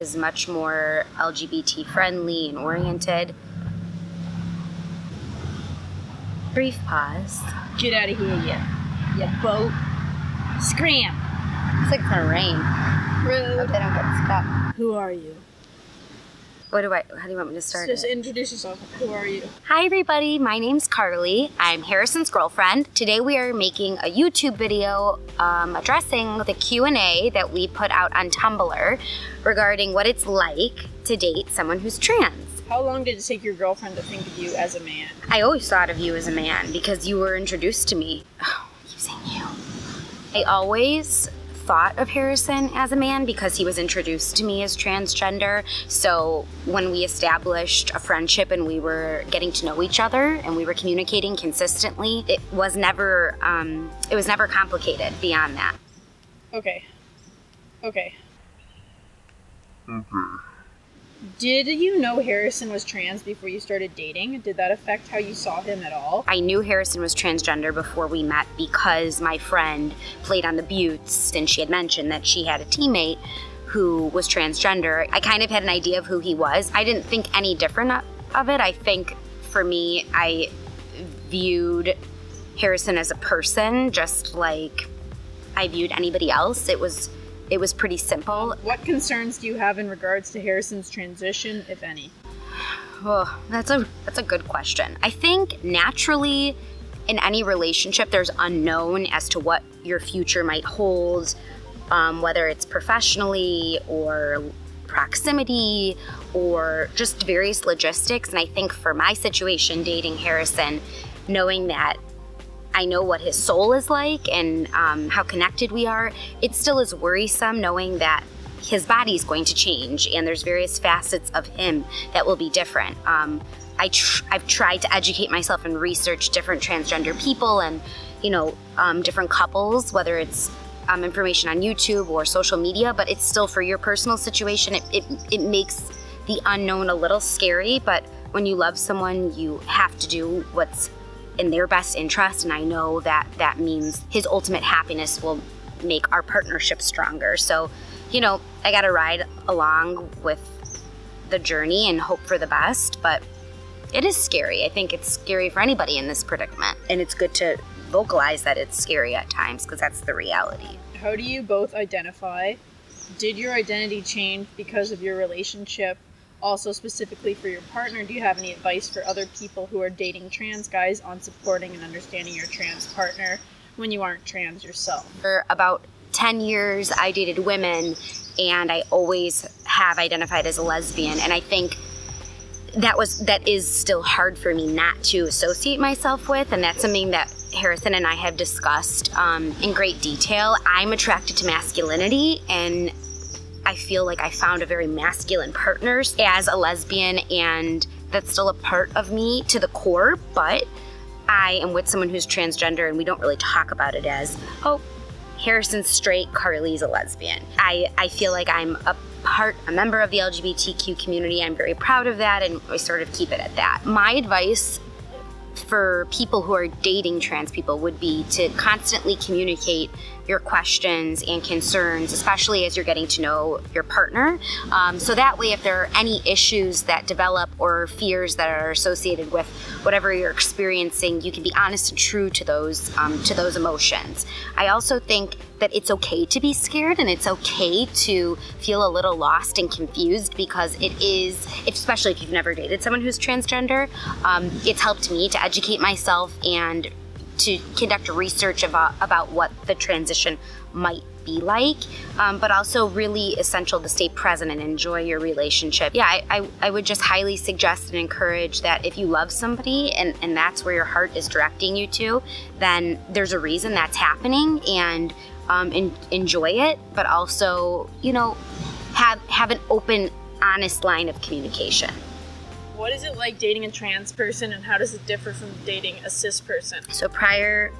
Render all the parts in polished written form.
Is much more LGBT friendly and oriented. Brief pause. Get out of here, you boat. Scram. It's like gonna rain. Rude. Hope they don't get stuck. Who are you? How do you want me to start? Just introduce yourself. Who are you? Hi everybody, my name's Carly. I'm Harrison's girlfriend. Today we are making a YouTube video addressing the Q&A that we put out on Tumblr regarding what it's like to date someone who's trans. How long did it take your girlfriend to think of you as a man? I always thought of you as a man because you were introduced to me. Oh, I keep saying you. I always thought of Harrison as a man because he was introduced to me as transgender. So when we established a friendship and we were getting to know each other and we were communicating consistently, it was never complicated beyond that. Okay. Did you know Harrison was trans before you started dating? Did that affect how you saw him at all? I knew Harrison was transgender before we met because my friend played on the Buttes and she had mentioned that she had a teammate who was transgender. I kind of had an idea of who he was. I didn't think any different of it. I think for me, I viewed Harrison as a person just like I viewed anybody else. It was pretty simple. What concerns do you have in regards to Harrison's transition, if any? Oh, that's a good question. I think naturally in any relationship there's unknown as to what your future might hold, whether it's professionally or proximity or just various logistics. And I think for my situation, dating Harrison, knowing that I know what his soul is like and how connected we are, it still is worrisome knowing that his body's going to change and there's various facets of him that will be different. I've tried to educate myself and research different transgender people and, different couples, whether it's information on YouTube or social media, but it's still for your personal situation. It makes the unknown a little scary, but when you love someone, you have to do what's in their best interest, and I know that that means his ultimate happiness will make our partnership stronger. So, I gotta ride along with the journey and hope for the best, but it is scary. I think it's scary for anybody in this predicament, and it's good to vocalize that it's scary at times because that's the reality. How do you both identify? Did your identity change because of your relationship? Also, specifically for your partner, do you have any advice for other people who are dating trans guys on supporting and understanding your trans partner when you aren't trans yourself? For about 10 years, I dated women, and I always have identified as a lesbian, and I think that is still hard for me not to associate myself with, and that's something that Harrison and I have discussed in great detail. I'm attracted to masculinity, and I feel like I found a very masculine partner as a lesbian, and that's still a part of me to the core, but I am with someone who's transgender and we don't really talk about it as, oh, Harrison's straight, Carly's a lesbian. I feel like I'm a member of the LGBTQ community. I'm very proud of that, and I sort of keep it at that. My advice for people who are dating trans people would be to constantly communicate your questions and concerns, especially as you're getting to know your partner. So that way, if there are any issues that develop or fears that are associated with whatever you're experiencing, you can be honest and true to those emotions. I also think that it's okay to be scared and it's okay to feel a little lost and confused, because it is, especially if you've never dated someone who's transgender, it's helped me to educate myself and to conduct research about what the transition might be like, but also really essential to stay present and enjoy your relationship. Yeah, I would just highly suggest and encourage that if you love somebody and that's where your heart is directing you to, then there's a reason that's happening, and enjoy it, but also, have an open, honest line of communication. What is it like dating a trans person, and how does it differ from dating a cis person? So prior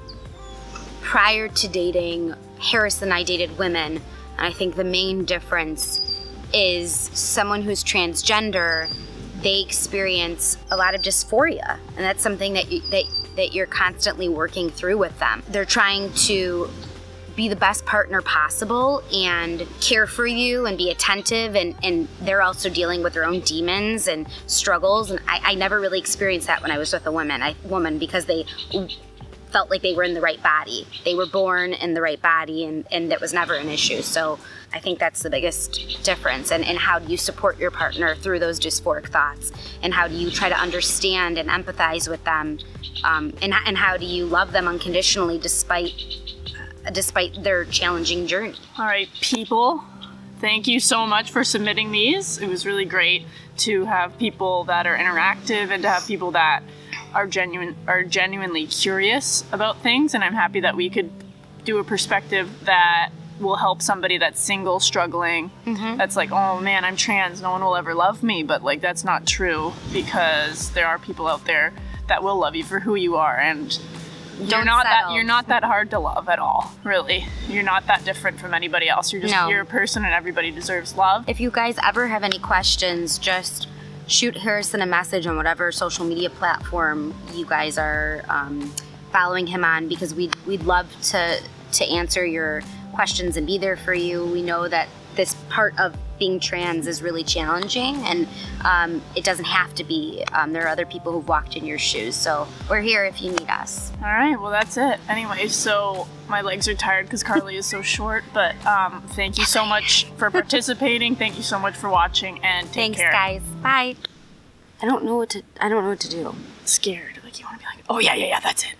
to dating Harrison, I dated women, and I think the main difference is someone who's transgender, they experience a lot of dysphoria, and that's something that you're constantly working through with them. They're trying to be the best partner possible and care for you and be attentive, and they're also dealing with their own demons and struggles, and I never really experienced that when I was with a woman because they felt like they were in the right body. They were born in the right body, and that was never an issue. So I think that's the biggest difference. And how do you support your partner through those dysphoric thoughts? And how do you try to understand and empathize with them? And how do you love them unconditionally despite their challenging journey? All right, people, thank you so much for submitting these. It was really great to have people that are interactive and to have people that are genuinely curious about things, and I'm happy that we could do a perspective that will help somebody that's single, struggling, that's like, oh man, I'm trans, no one will ever love me, but like that's not true, because there are people out there that will love you for who you are, and you're not that hard to love at all, really. You're not that different from anybody else. You're a person, and everybody deserves love. If you guys ever have any questions, just shoot Harrison a message on whatever social media platform you guys are following him on, because we'd love to answer your questions and be there for you. We know that this part of being trans is really challenging, and it doesn't have to be. There are other people who've walked in your shoes, so we're here if you need us. All right, well that's it. Anyway, so my legs are tired because Carly is so short, but thank you so much for participating. Thank you so much for watching, and take care. Thanks, guys. Bye. I don't know what to do. Scared, like you want to be like, oh yeah, that's it.